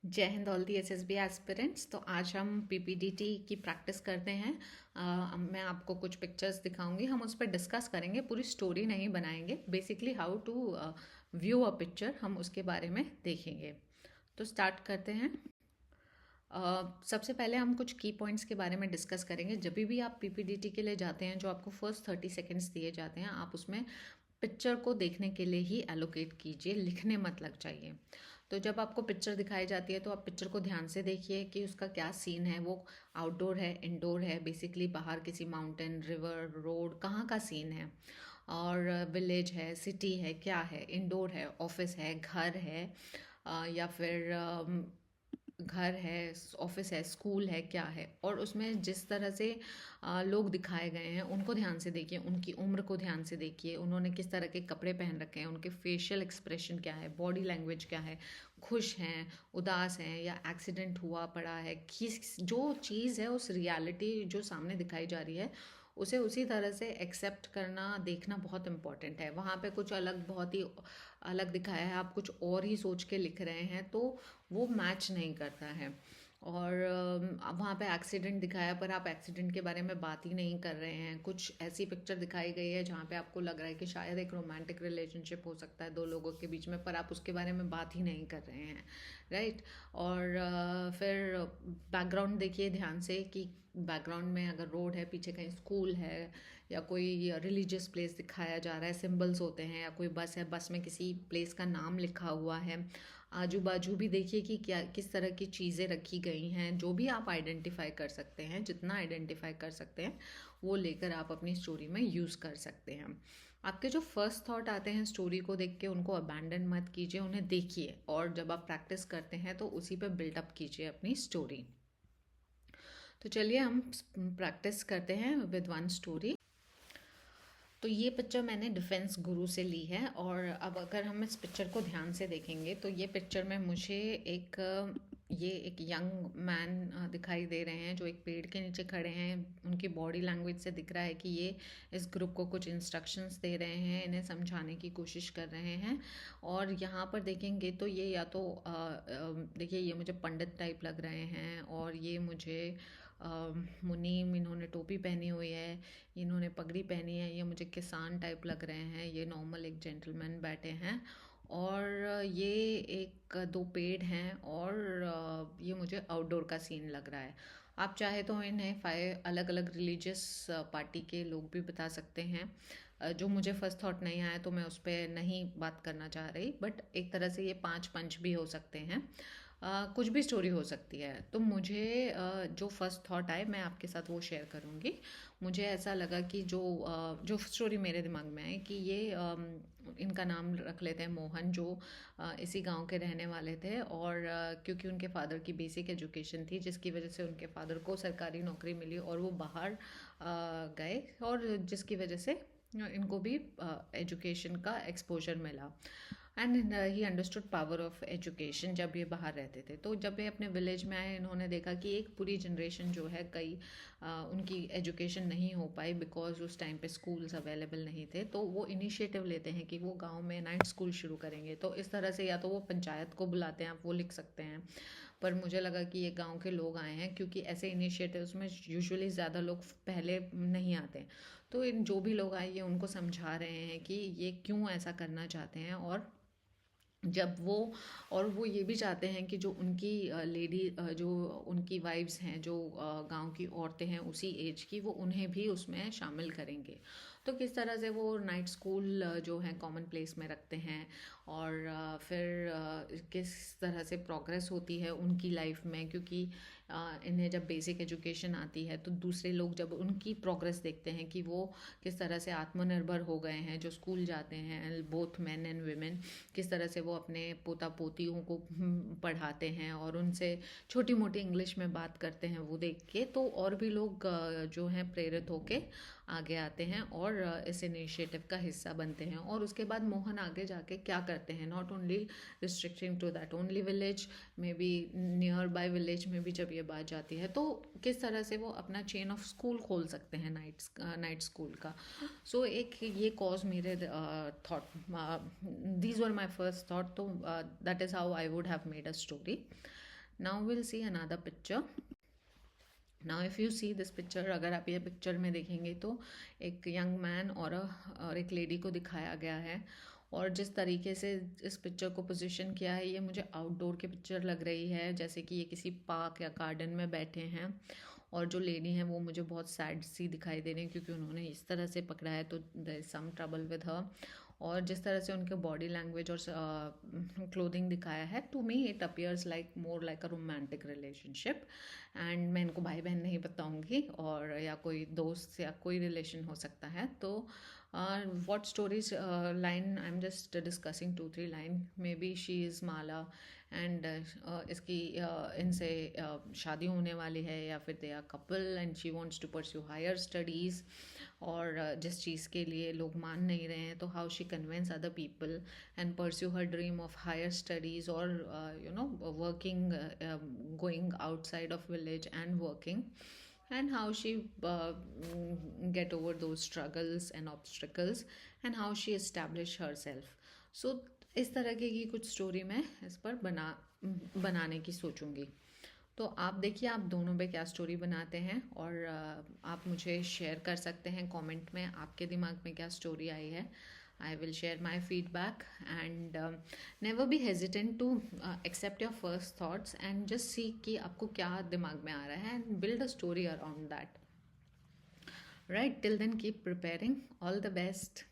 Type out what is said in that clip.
जय Hind all the SSB aspirants. तो आज हम पीपीडीटी की प्रैक्टिस करते हैं। मैं आपको कुछ पिक्चर्स दिखाऊंगी, हम उस पर डिस्कस करेंगे, पूरी स्टोरी नहीं बनाएंगे। Basically how to view a picture हम उसके बारे में देखेंगे। तो स्टार्ट करते हैं। सबसे पहले हम कुछ की पॉइंट्स के बारे में डिस्कस करेंगे। जब भी आप पीपीडीटी के लिए जाते हैं, जो आपको फर्स्ट 30 सेकेंड्स दिए जाते हैं, आप उसमें पिक्चर को देखने के लिए ही एलोकेट कीजिए, लिखने मत लग जाइए। तो जब आपको पिक्चर दिखाई जाती है तो आप पिक्चर को ध्यान से देखिए कि उसका क्या सीन है, वो आउटडोर है, इंडोर है, बेसिकली बाहर किसी माउंटेन, रिवर, रोड, कहाँ का सीन है, और विलेज है, सिटी है, क्या है, इंडोर है, ऑफिस है, घर है, या फिर घर है, ऑफिस है, स्कूल है, क्या है। और उसमें जिस तरह से लोग दिखाए गए हैं उनको ध्यान से देखिए, उनकी उम्र को ध्यान से देखिए, उन्होंने किस तरह के कपड़े पहन रखे हैं, उनके फेशियल एक्सप्रेशन क्या है, बॉडी लैंग्वेज क्या है, खुश हैं, उदास हैं, या एक्सीडेंट हुआ पड़ा है, किस जो चीज़ है उस रियलिटी जो सामने दिखाई जा रही है उसे उसी तरह से एक्सेप्ट करना, देखना बहुत इंपॉर्टेंट है। वहाँ पे कुछ अलग, बहुत ही अलग दिखाया है, आप कुछ और ही सोच के लिख रहे हैं, तो वो मैच नहीं करता है। और वहाँ पे एक्सीडेंट दिखाया पर आप एक्सीडेंट के बारे में बात ही नहीं कर रहे हैं। कुछ ऐसी पिक्चर दिखाई गई है जहाँ पे आपको लग रहा है कि शायद एक रोमांटिक रिलेशनशिप हो सकता है दो लोगों के बीच में, पर आप उसके बारे में बात ही नहीं कर रहे हैं, राइट। और फिर बैकग्राउंड देखिए ध्यान से कि बैकग्राउंड में अगर रोड है, पीछे कहीं स्कूल है, या कोई रिलीजियस प्लेस दिखाया जा रहा है, सिंबल्स होते हैं, या कोई बस है, बस में किसी प्लेस का नाम लिखा हुआ है। आजू बाजू भी देखिए कि क्या किस तरह की चीज़ें रखी गई हैं। जो भी आप आइडेंटिफाई कर सकते हैं, जितना आइडेंटिफाई कर सकते हैं वो लेकर आप अपनी स्टोरी में यूज़ कर सकते हैं। आपके जो फर्स्ट थॉट आते हैं स्टोरी को देख के, उनको अबैंडन मत कीजिए, उन्हें देखिए, और जब आप प्रैक्टिस करते हैं तो उसी पे बिल्डअप कीजिए अपनी स्टोरी। तो चलिए हम प्रैक्टिस करते हैं विद वन स्टोरी। तो ये पिक्चर मैंने डिफेंस गुरु से ली है, और अब अगर हम इस पिक्चर को ध्यान से देखेंगे तो ये पिक्चर में मुझे ये एक यंग मैन दिखाई दे रहे हैं जो एक पेड़ के नीचे खड़े हैं। उनकी बॉडी लैंग्वेज से दिख रहा है कि ये इस ग्रुप को कुछ इंस्ट्रक्शंस दे रहे हैं, इन्हें समझाने की कोशिश कर रहे हैं। और यहाँ पर देखेंगे तो ये या तो देखिए, ये मुझे पंडित टाइप लग रहे हैं, और ये मुझे मुनीम, इन्होंने टोपी पहनी हुई है, इन्होंने पगड़ी पहनी है, ये मुझे किसान टाइप लग रहे हैं, ये नॉर्मल एक जेंटलमैन बैठे हैं। और ये एक दो पेड़ हैं, और ये मुझे आउटडोर का सीन लग रहा है। आप चाहे तो इन्हें 5 अलग अलग रिलीजियस पार्टी के लोग भी बता सकते हैं। जो मुझे फर्स्ट थॉट नहीं आया तो मैं उस पर नहीं बात करना चाह रही, बट एक तरह से ये 5 पंच भी हो सकते हैं। कुछ भी स्टोरी हो सकती है। तो मुझे जो फर्स्ट थॉट आए मैं आपके साथ वो शेयर करूँगी। मुझे ऐसा लगा कि जो स्टोरी मेरे दिमाग में आई कि ये इनका नाम रख लेते हैं मोहन, जो इसी गांव के रहने वाले थे। और क्योंकि उनके फादर की बेसिक एजुकेशन थी, जिसकी वजह से उनके फादर को सरकारी नौकरी मिली और वो बाहर गए, और जिसकी वजह से इनको भी एजुकेशन का एक्सपोजर मिला। And he understood power of education जब ये बाहर रहते थे। तो जब ये अपने विलेज में आए, इन्होंने देखा कि एक पूरी जनरेशन जो है, कई उनकी एजुकेशन नहीं हो पाई बिकॉज उस टाइम पे स्कूल्स अवेलेबल नहीं थे। तो वो इनिशिएटिव लेते हैं कि वो गांव में नाइट स्कूल शुरू करेंगे। तो इस तरह से या तो वो पंचायत को बुलाते हैं, आप वो लिख सकते हैं, पर मुझे लगा कि ये गांव के लोग आए हैं, क्योंकि ऐसे इनिशिएटिव्स में यूजुअली ज़्यादा लोग पहले नहीं आते। तो इन जो भी लोग आए, ये उनको समझा रहे हैं कि ये क्यों ऐसा करना चाहते हैं। जब वो और वो ये भी चाहते हैं कि जो उनकी लेडी, जो उनकी वाइफ्स हैं, जो गांव की औरतें हैं उसी एज की, वो उन्हें भी उसमें शामिल करेंगे। तो किस तरह से वो नाइट स्कूल जो है कॉमन प्लेस में रखते हैं, और फिर किस तरह से प्रोग्रेस होती है उनकी लाइफ में, क्योंकि इन्हें जब बेसिक एजुकेशन आती है तो दूसरे लोग जब उनकी प्रोग्रेस देखते हैं कि वो किस तरह से आत्मनिर्भर हो गए हैं, जो स्कूल जाते हैं, बोथ मैन एंड वुमेन, किस तरह से वो अपने पोता पोतियों को पढ़ाते हैं और उनसे छोटी मोटी इंग्लिश में बात करते हैं, वो देख के तो और भी लोग जो हैं प्रेरित होके आगे आते हैं, और इस इनिशिएटिव का हिस्सा बनते हैं। और उसके बाद मोहन आगे जाके क्या करते हैं, not only restricting to that only village, maybe nearby village में भी जब ये बात जाती है, तो किस तरह से वो अपना चेन ऑफ स्कूल खोल सकते हैं, नाइट स्कूल का। सो एक ये कॉज मेरे thought, these were my first thought. तो that is how I would have made a story. Now will see another picture. Now if you see this picture, अगर आप ये पिक्चर में देखेंगे तो एक यंग मैन और एक लेडी को दिखाया गया है. और जिस तरीके से इस पिक्चर को पोजीशन किया है, ये मुझे आउटडोर की पिक्चर लग रही है, जैसे कि ये किसी पार्क या गार्डन में बैठे हैं. और जो लेडी हैं वो मुझे बहुत सैड सी दिखाई दे रही हैं, क्योंकि उन्होंने इस तरह से पकड़ा है, तो there is some trouble with her. और जिस तरह से उनके बॉडी लैंग्वेज और क्लोथिंग दिखाया है, to me it appears like more like a romantic relationship. And मैं इनको भाई बहन नहीं बताऊंगी, और या कोई दोस्त या कोई रिलेशन हो सकता है. तो what stories line I'm just discussing 2-3 line. Maybe she is Mala and इसकी इनसे शादी होने वाली है, या फिर they are couple and she wants to pursue higher studies. और जिस चीज़ के लिए लोग मान नहीं रहे हैं, तो how she convince other people and pursue her dream of higher studies, और you know working, going outside of village and working. And how she get over those struggles and obstacles, and how she establish herself. So इस तरह की कुछ story मैं इस पर बनाने की सोचूंगी. तो आप देखिए आप दोनों पे क्या स्टोरी बनाते हैं, और आप मुझे शेयर कर सकते हैं कमेंट में आपके दिमाग में क्या स्टोरी आई है. I will share my feedback, and never be hesitant to accept your first thoughts and just see कि आपको क्या दिमाग में आ रहा है, and build a story around that. Right, till then keep preparing. All the best.